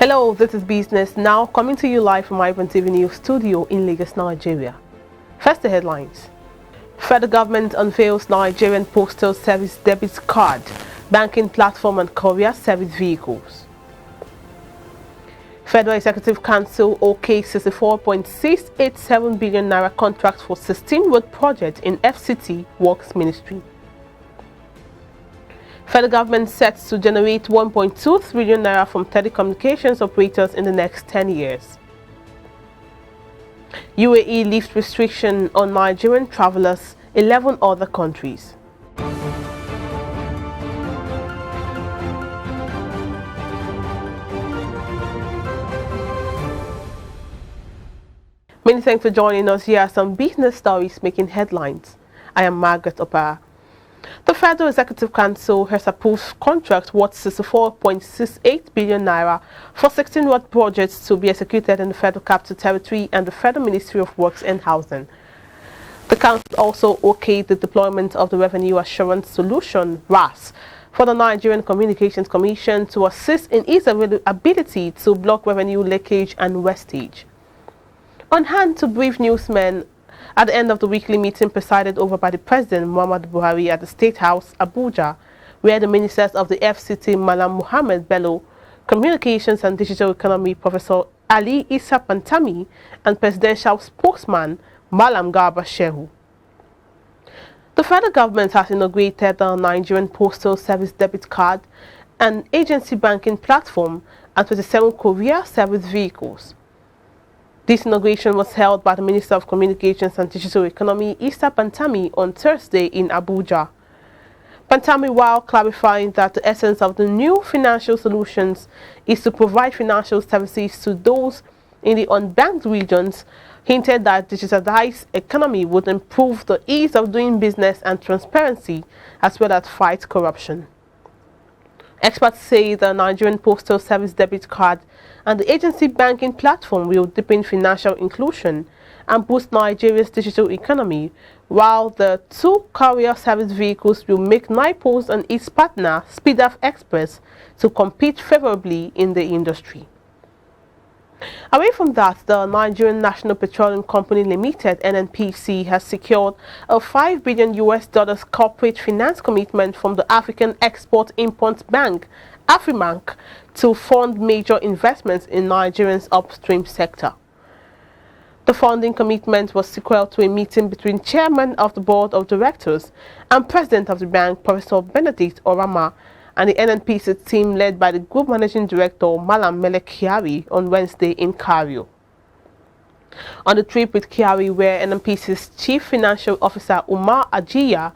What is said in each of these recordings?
Hello, this is Business Now, coming to you live from iBrandTV News Studio in Lagos, Nigeria. First, the headlines. Federal government unveils Nigerian postal service debit card, banking platform and courier service vehicles. Federal Executive Council OK 64.687 billion naira contract for 16 road projects in FCT Works Ministry. Federal government set to generate 1.2 trillion naira from telecommunications operators in the next 10 years. UAE lifts restriction on Nigerian travelers, 11 other countries. Many thanks for joining us. Here are some business stories making headlines. I am Margaret Opara. The Federal Executive Council has approved contract worth 64.68 billion naira for 16 road projects to be executed in the Federal Capital Territory and the Federal Ministry of Works and Housing. The Council also okayed the deployment of the Revenue Assurance Solution (RAS) for the Nigerian Communications Commission to assist in its ability to block revenue leakage and wastage. On hand to brief newsmen at the end of the weekly meeting presided over by the President Muhammadu Buhari at the State House, Abuja, where the ministers of the FCT, Malam Muhammad Bello, Communications and Digital Economy, Professor Ali Issa Pantami, and Presidential Spokesman, Malam Garba Shehu. The federal government has inaugurated the Nigerian Postal Service Debit Card, an agency banking platform, and 27 courier service vehicles. This inauguration was held by the Minister of Communications and Digital Economy, Issa Pantami, on Thursday in Abuja. Pantami, while clarifying that the essence of the new financial solutions is to provide financial services to those in the unbanked regions, hinted that digitalized economy would improve the ease of doing business and transparency, as well as fight corruption. Experts say the Nigerian Postal Service Debit Card and the agency banking platform will deepen financial inclusion and boost Nigeria's digital economy, while the two courier service vehicles will make NIPOS and its partner, SpeedUp Express, to compete favorably in the industry. Away from that, the Nigerian National Petroleum Company Limited (NNPC) has secured a $5 billion corporate finance commitment from the African Export-Import Bank (Afribank) to fund major investments in Nigeria's upstream sector. The funding commitment was sequel to a meeting between Chairman of the Board of Directors and President of the bank, Professor Benedict Orama, and the NNPC team led by the Group Managing Director, Malam Melek Kyari, on Wednesday in Cairo. On the trip with Kyari were NNPC's Chief Financial Officer, Umar Ajiya,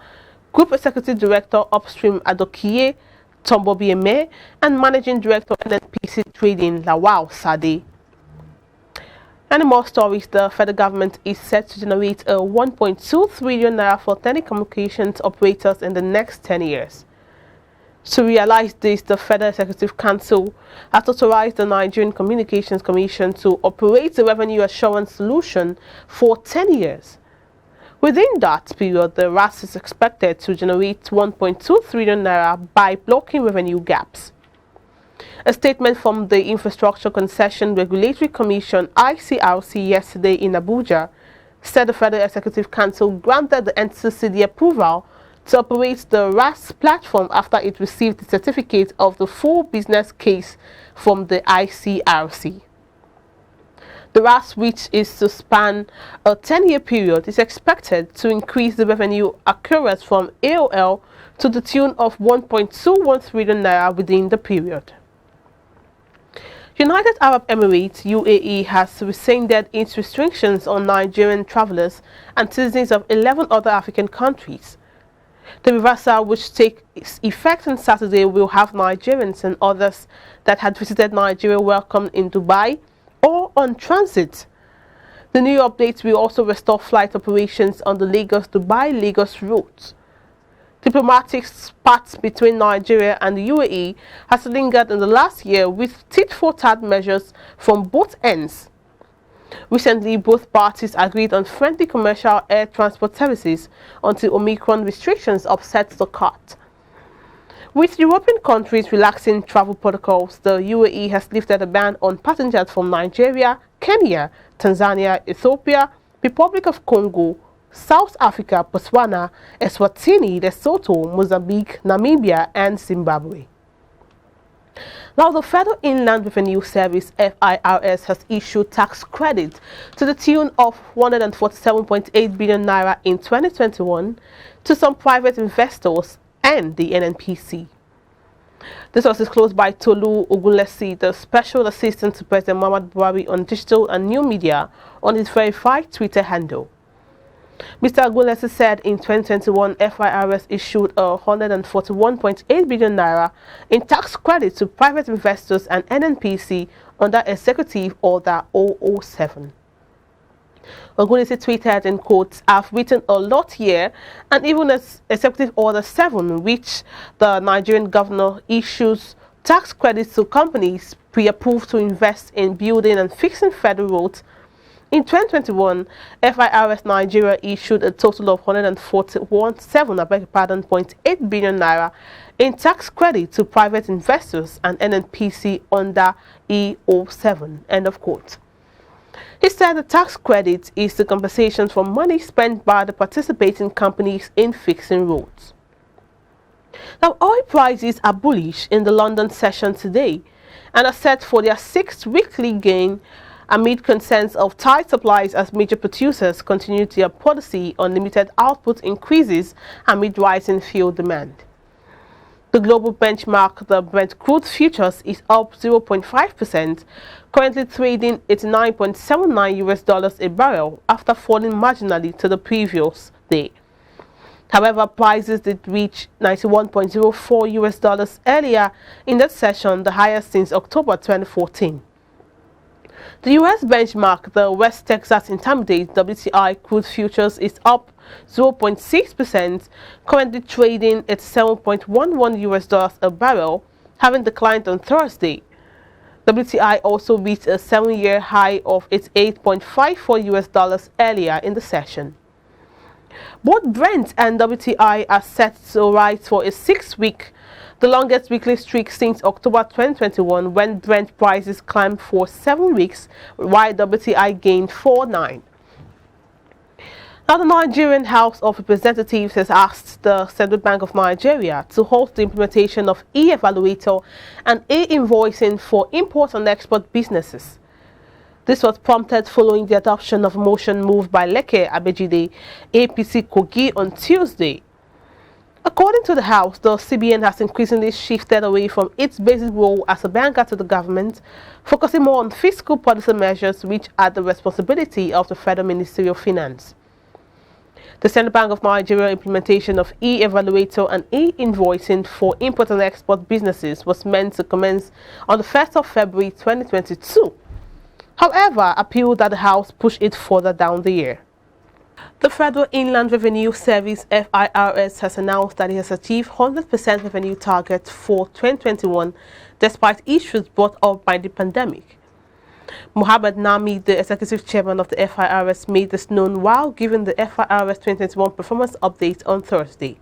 Group Executive Director, Upstream Adokiye Tombobieme, and Managing Director, NNPC Trading, Lawal Sade. And in more stories, the federal government is set to generate a 1.2 trillion naira for telecommunications operators in the next 10 years. To realize this, the Federal Executive Council has authorized the Nigerian Communications Commission to operate the Revenue Assurance Solution for 10 years. Within that period, the RAS is expected to generate 1.2 trillion naira by blocking revenue gaps. A statement from the Infrastructure Concession Regulatory Commission (ICRC) yesterday in Abuja said the Federal Executive Council granted the NCC the approval to operate the RAS platform after it received the certificate of the full business case from the ICRC. The RAS, which is to span a 10-year period, is expected to increase the revenue accruals from AOL to the tune of 1.21 trillion naira within the period. United Arab Emirates (UAE) has rescinded its restrictions on Nigerian travelers and citizens of 11 other African countries. The reversal, which takes effect on Saturday, will have Nigerians and others that had visited Nigeria welcomed in Dubai or on transit. The new updates will also restore flight operations on the Lagos-Dubai-Lagos route. Diplomatic spat between Nigeria and the UAE has lingered in the last year with tit-for-tat measures from both ends. Recently, both parties agreed on friendly commercial air transport services until Omicron restrictions upset the cart. With European countries relaxing travel protocols, the UAE has lifted a ban on passengers from Nigeria, Kenya, Tanzania, Ethiopia, Republic of Congo, South Africa, Botswana, Eswatini, Lesotho, Mozambique, Namibia, and Zimbabwe. Now, the Federal Inland Revenue Service (FIRS) has issued tax credit to the tune of 147.8 billion naira in 2021 to some private investors and the NNPC. This was disclosed by Tolu Ogunlesi, the Special Assistant to President Muhammad Buhari on Digital and New Media, on his verified Twitter handle. Mr. Ogunlesi said in 2021, FIRS issued 141.8 billion naira in tax credit to private investors and NNPC under Executive Order 007. Ogunlesi tweeted in quotes, "I've written a lot here, and even as Executive Order 7, which the Nigerian governor issues tax credits to companies pre-approved to invest in building and fixing federal roads. In 2021, FIRS Nigeria issued a total of 141.8 billion naira in tax credit to private investors and NNPC under E07." End of quote. He said the tax credit is the compensation for money spent by the participating companies in fixing roads. Now, oil prices are bullish in the London session today and are set for their 6th weekly gain amid concerns of tight supplies as major producers continue their policy on limited output increases amid rising fuel demand. The global benchmark, the Brent crude futures, is up 0.5%, currently trading $89.79 a barrel after falling marginally to the previous day. However, prices did reach $91.04 earlier in that session, the highest since October 2014. The U.S. benchmark, the West Texas Intermediate WTI crude futures, is up 0.6%, currently trading at $7.11 a barrel, having declined on Thursday. WTI also reached a 7-year high of its $8.54 earlier in the session. Both Brent and WTI are set to rise for a 6-week, the longest weekly streak since October 2021, when Brent prices climbed for 7 weeks, while WTI gained 4.9. Now, the Nigerian House of Representatives has asked the Central Bank of Nigeria to halt the implementation of e-evaluator and e-invoicing for import and export businesses. This was prompted following the adoption of a motion moved by Leke Abejide, APC Kogi, on Tuesday. According to the House, the CBN has increasingly shifted away from its basic role as a banker to the government, focusing more on fiscal policy measures which are the responsibility of the Federal Ministry of Finance. The Central Bank of Nigeria implementation of e-evaluator and e-invoicing for import and export businesses was meant to commence on the 1st of February 2022. However, appealed that the House push it further down the year. The Federal Inland Revenue Service (FIRS) has announced that it has achieved 100% revenue target for 2021 despite issues brought up by the pandemic. Mohammed Nami, the executive chairman of the FIRS, made this known while giving the FIRS 2021 performance update on Thursday.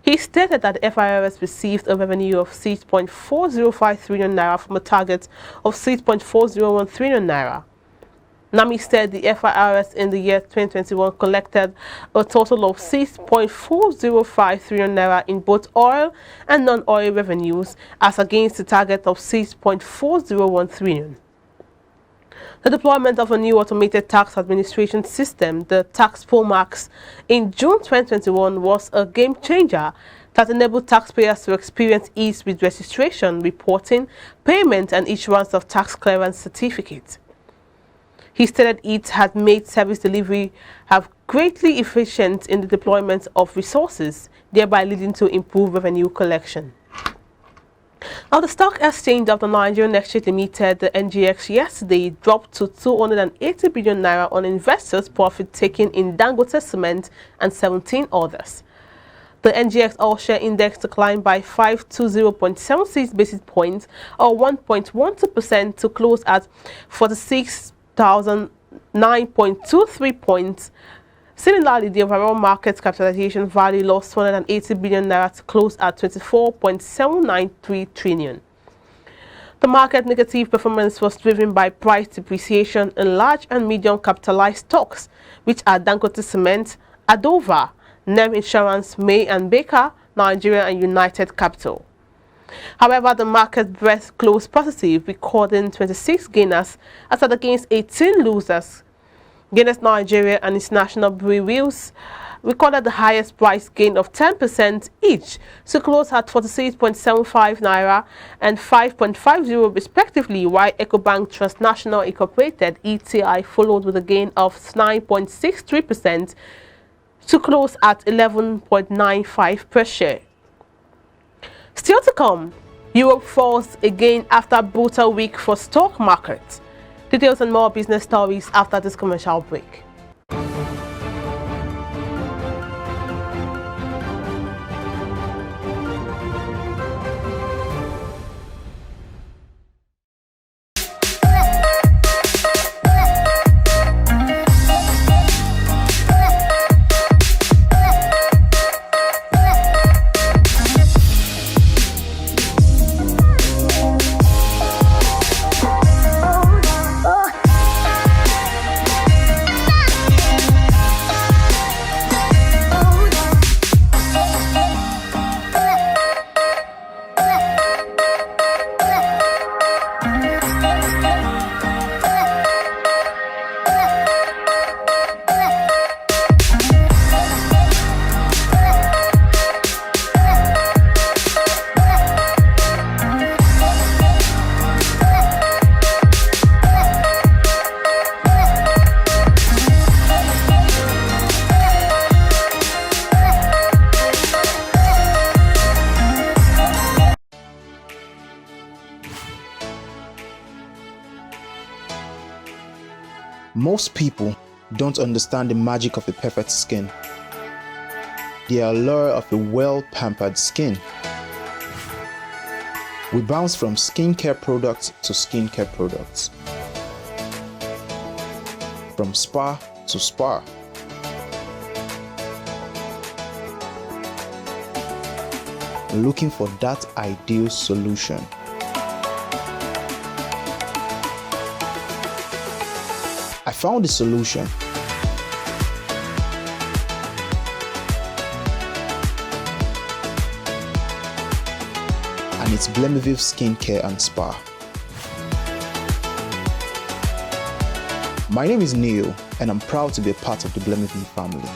He stated that the FIRS received a revenue of 6.405 trillion naira from a target of 6.401 trillion naira. Nami said the FIRS in the year 2021 collected a total of 6.405 trillion naira in both oil and non-oil revenues, as against the target of 6.401 trillion. The deployment of a new automated tax administration system, the Tax Promax, in June 2021 was a game changer that enabled taxpayers to experience ease with registration, reporting, payment, and issuance of tax clearance certificates. He stated it had made service delivery have greatly efficient in the deployment of resources, thereby leading to improved revenue collection. Now, the stock exchange of the Nigerian Exchange Limited, the NGX, yesterday dropped to 280 billion naira on investors' profit taken in Dangote Cement and 17 others. The NGX all-share index declined by 520.76 basis points, or 1.12%, to close at 46,009.23 points. Similarly, the overall market capitalization value lost 180 billion naira to close at 24.793 trillion. The market negative performance was driven by price depreciation in large and medium capitalized stocks, which are Dangote Cement, Adova, NEM Insurance, May and Baker, Nigerian and United Capital. However, the market breadth closed positive, recording 26 gainers as against 18 losers. Guinness Nigeria and International Breweries recorded the highest price gain of 10% each, to close at 46.75 naira and 5.50 respectively, while Ecobank Transnational Incorporated (ETI) followed with a gain of 9.63% to close at 11.95 per share. Still to come, Europe falls again after brutal week for stock markets. Details and more business stories after this commercial break. Most people don't understand the magic of a perfect skin, the allure of a well-pampered skin. We bounce from skincare products to skincare products, from spa to spa. Looking for that ideal solution. I found the solution. And it's Blemish Skincare and Spa. My name is Neil, and I'm proud to be a part of the Blemish family.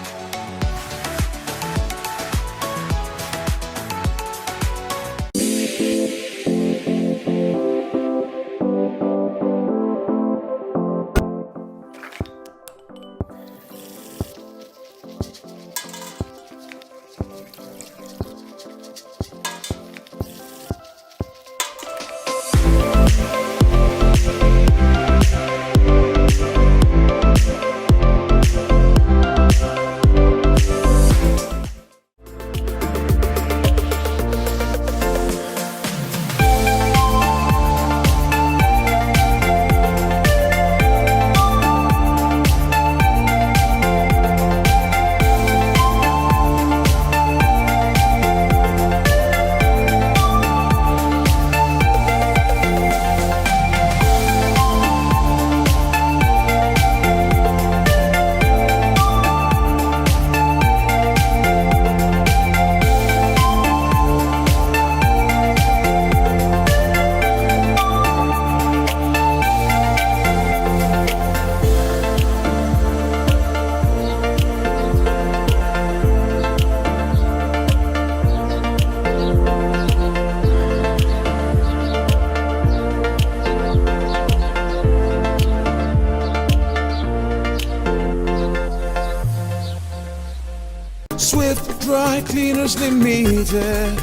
Swift Dry Cleaners Limited,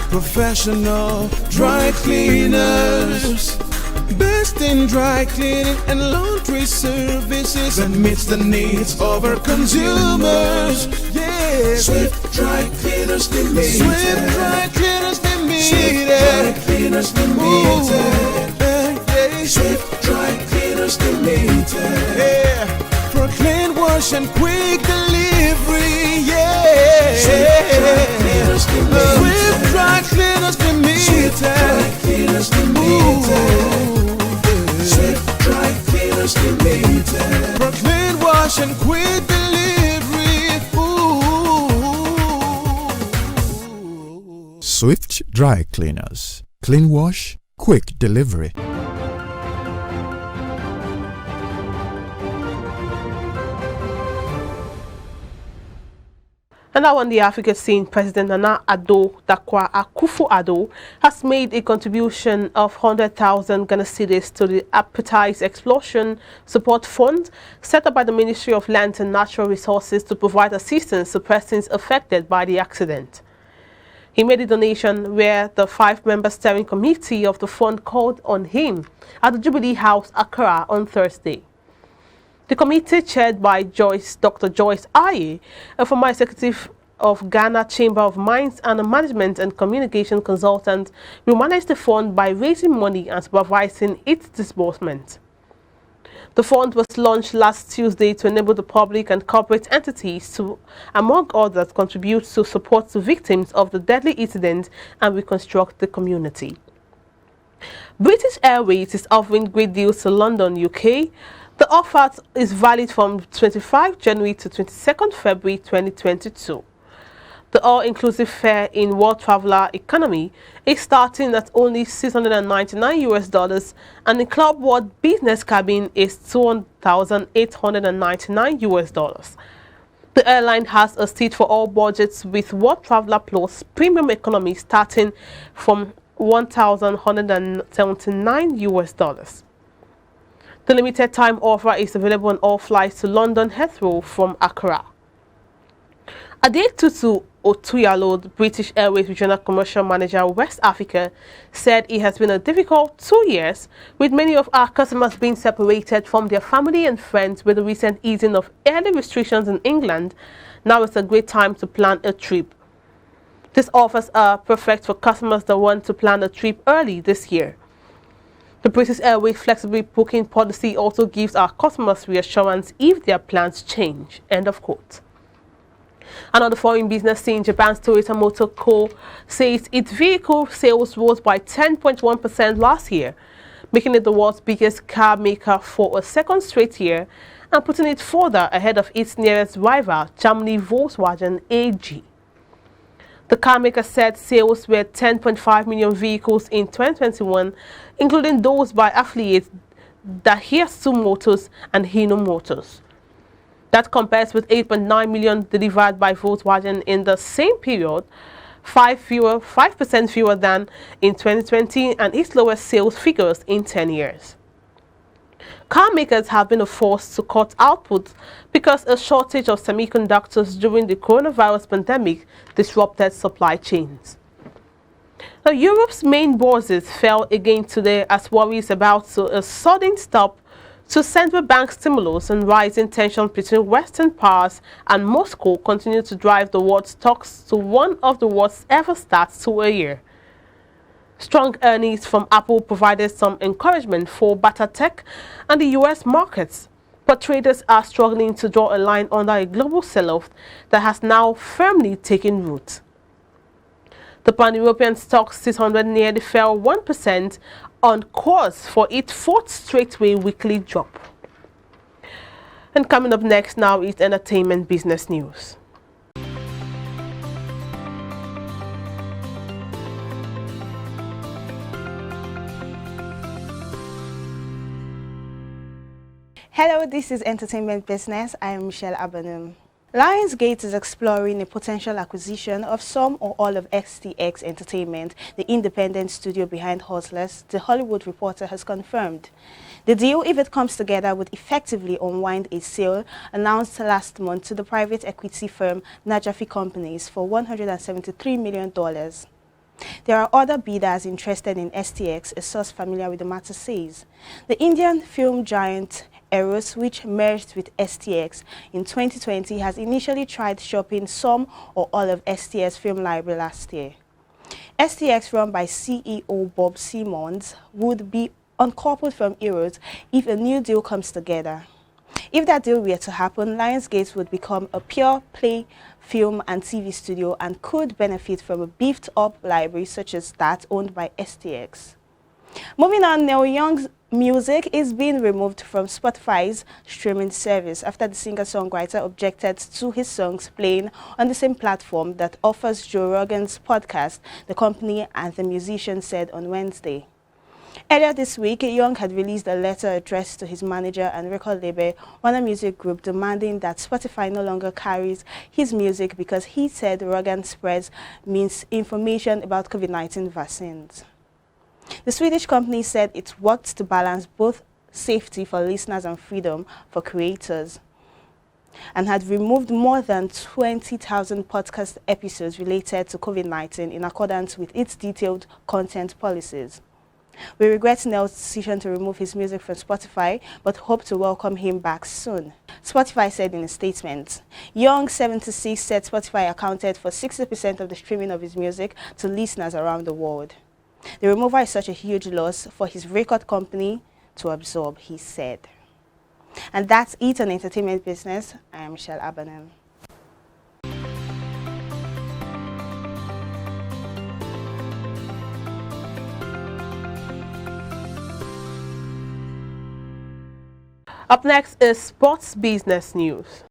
professional dry cleaners, best in dry cleaning and laundry services that meets the needs of our consumers. Yeah, Swift Dry Cleaners Limited. Swift Dry Cleaners Limited. Swift Dry Cleaners Limited. Swift Dry Cleaners Limited. Yeah. for clean wash and quick delivery. Yeah. Swift Dry Cleaners Limited. Swift Dry Cleaners Limited. For clean wash and quick delivery. Swift Dry Cleaners. Clean wash, quick delivery. And now on the Africa scene, President Nana Addo Dankwa Akufo-Addo has made a contribution of 100,000 Ghana cedis to the Appetite Explosion Support Fund set up by the Ministry of Land and Natural Resources to provide assistance to persons affected by the accident. He made a donation where the 5-member steering committee of the fund called on him at the Jubilee House, Accra, on Thursday. The committee, chaired by Dr. Joyce Aye, a former executive of Ghana Chamber of Mines and a management and communication consultant, will manage the fund by raising money and supervising its disbursement. The fund was launched last Tuesday to enable the public and corporate entities to, among others, contribute to support the victims of the deadly incident and reconstruct the community. British Airways is offering great deals to London, UK. The offer is valid from 25 January to 22nd February 2022. The all-inclusive fare in World Traveller economy is starting at only $699 and the Club World Business cabin is $2,899. The airline has a seat for all budgets with World Traveller Plus Premium Economy starting from $1,179. The limited time offer is available on all flights to London Heathrow from Accra. Adetutu Otuyalo, British Airways Regional Commercial Manager West Africa, said it has been a difficult 2 years, with many of our customers being separated from their family and friends with the recent easing of early restrictions in England. Now is a great time to plan a trip. These offers are perfect for customers that want to plan a trip early this year. The British Airways flexible booking policy also gives our customers reassurance if their plans change. End of quote. And on the foreign business scene, Japan's Toyota Motor Co. says its vehicle sales rose by 10.1% last year, making it the world's biggest car maker for a second straight year and putting it further ahead of its nearest rival, Germany Volkswagen AG. The car maker said sales were 10.5 million vehicles in 2021, including those by affiliates Daihatsu Motors and Hino Motors. That compares with 8.9 million delivered by Volkswagen in the same period, 5% fewer than in 2020 and its lowest sales figures in 10 years. Car makers have been forced to cut output because a shortage of semiconductors during the coronavirus pandemic disrupted supply chains. Now, Europe's main bourses fell again today as worries about a sudden stop to central bank stimulus and rising tension between Western powers and Moscow continue to drive the world's stocks to one of the worst ever starts to a year. Strong earnings from Apple provided some encouragement for better tech and the US markets, but traders are struggling to draw a line under a global sell-off that has now firmly taken root. The pan-European stock 600 nearly fell 1%, on course for its fourth straight weekly drop. And coming up next now is entertainment business news. Hello, this is Entertainment Business. I am Michelle Abanum. Lionsgate is exploring a potential acquisition of some or all of STX Entertainment, the independent studio behind Hustlers, the Hollywood Reporter has confirmed. The deal, if it comes together, would effectively unwind a sale announced last month to the private equity firm Najafi Companies for $173 million. There are other bidders interested in STX, a source familiar with the matter says. The Indian film giant Eros, which merged with STX in 2020, has initially tried shopping some or all of STX film library last year. STX, run by CEO Bob Simmons, would be uncoupled from Eros if a new deal comes together. If that deal were to happen, Lionsgate would become a pure play film and TV studio and could benefit from a beefed up library such as that owned by STX. Moving on, Neil Young's music is being removed from Spotify's streaming service after the singer-songwriter objected to his songs playing on the same platform that offers Joe Rogan's podcast, the company and the musician said on Wednesday. Earlier this week, Young had released a letter addressed to his manager and record label, Warner Music Group, demanding that Spotify no longer carries his music because he said Rogan spreads misinformation about COVID-19 vaccines. The Swedish company said it worked to balance both safety for listeners and freedom for creators, and had removed more than 20,000 podcast episodes related to COVID-19 in accordance with its detailed content policies. We regret Neil's decision to remove his music from Spotify, but hope to welcome him back soon, Spotify said in a statement. Young, 76, said Spotify accounted for 60% of the streaming of his music to listeners around the world. The removal is such a huge loss for his record company to absorb, he said. And that's it on Entertainment Business. I am Michelle Abanem. Up next is Sports Business News.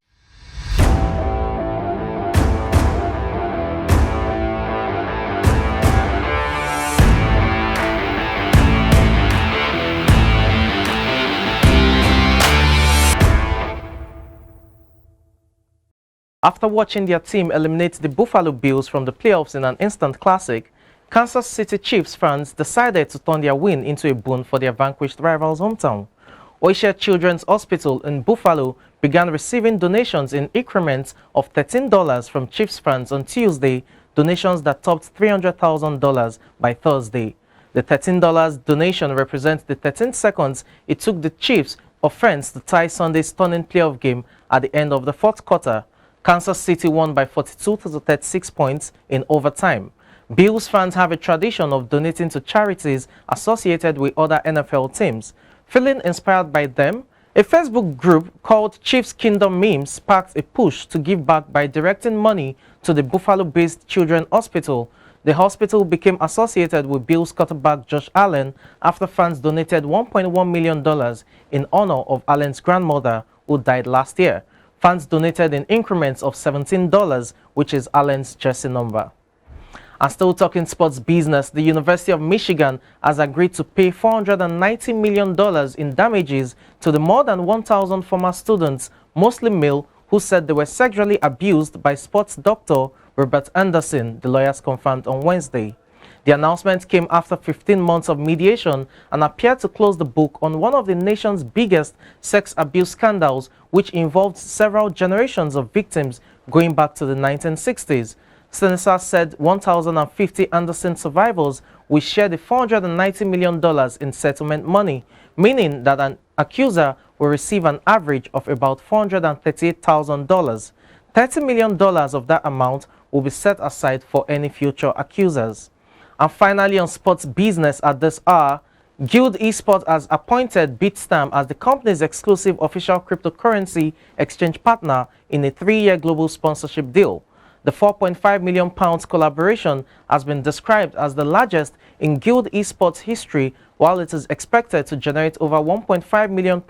After watching their team eliminate the Buffalo Bills from the playoffs in an instant classic, Kansas City Chiefs fans decided to turn their win into a boon for their vanquished rivals' hometown. Oishia Children's Hospital in Buffalo began receiving donations in increments of $13 from Chiefs fans on Tuesday, donations that topped $300,000 by Thursday. The $13 donation represents the 13 seconds it took the Chiefs' offense to tie Sunday's stunning playoff game at the end of the fourth quarter. Kansas City won by 42 to 36 points in overtime. Bills fans have a tradition of donating to charities associated with other NFL teams. Feeling inspired by them, a Facebook group called Chiefs Kingdom Memes sparked a push to give back by directing money to the Buffalo-based Children's Hospital. The hospital became associated with Bills quarterback Josh Allen after fans donated $1.1 million in honor of Allen's grandmother, who died last year. Fans donated in increments of $17, which is Allen's jersey number. And still talking sports business, the University of Michigan has agreed to pay $490 million in damages to the more than 1,000 former students, mostly male, who said they were sexually abused by sports doctor Robert Anderson, the lawyers confirmed on Wednesday. The announcement came after 15 months of mediation and appeared to close the book on one of the nation's biggest sex abuse scandals, which involved several generations of victims going back to the 1960s. Senators said 1,050 Anderson survivors will share the $490 million in settlement money, meaning that an accuser will receive an average of about $438,000. $30 million of that amount will be set aside for any future accusers. And finally, on sports business at this hour, Guild Esports has appointed Bitstamp as the company's exclusive official cryptocurrency exchange partner in a 3-year global sponsorship deal. The £4.5 million collaboration has been described as the largest in Guild Esports history, while it is expected to generate over £1.5 million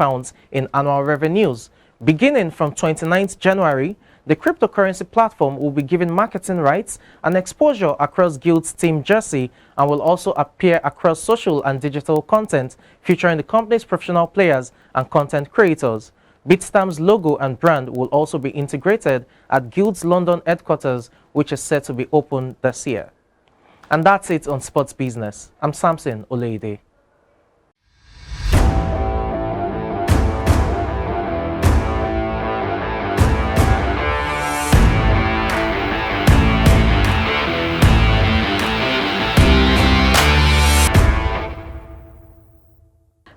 in annual revenues. Beginning from 29th January, the cryptocurrency platform will be given marketing rights and exposure across Guild's team jersey and will also appear across social and digital content featuring the company's professional players and content creators. Bitstamp's logo and brand will also be integrated at Guild's London headquarters, which is set to be opened this year. And that's it on Sports Business. I'm Samson Oleide.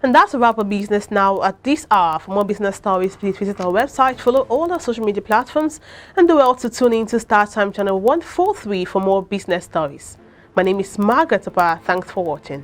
And that's a wrap of business now at this hour. For more business stories, please visit our website, follow all our social media platforms, and do well to tune in to Star Time Channel 143 for more business stories. My name is Margaret Appa. Thanks for watching.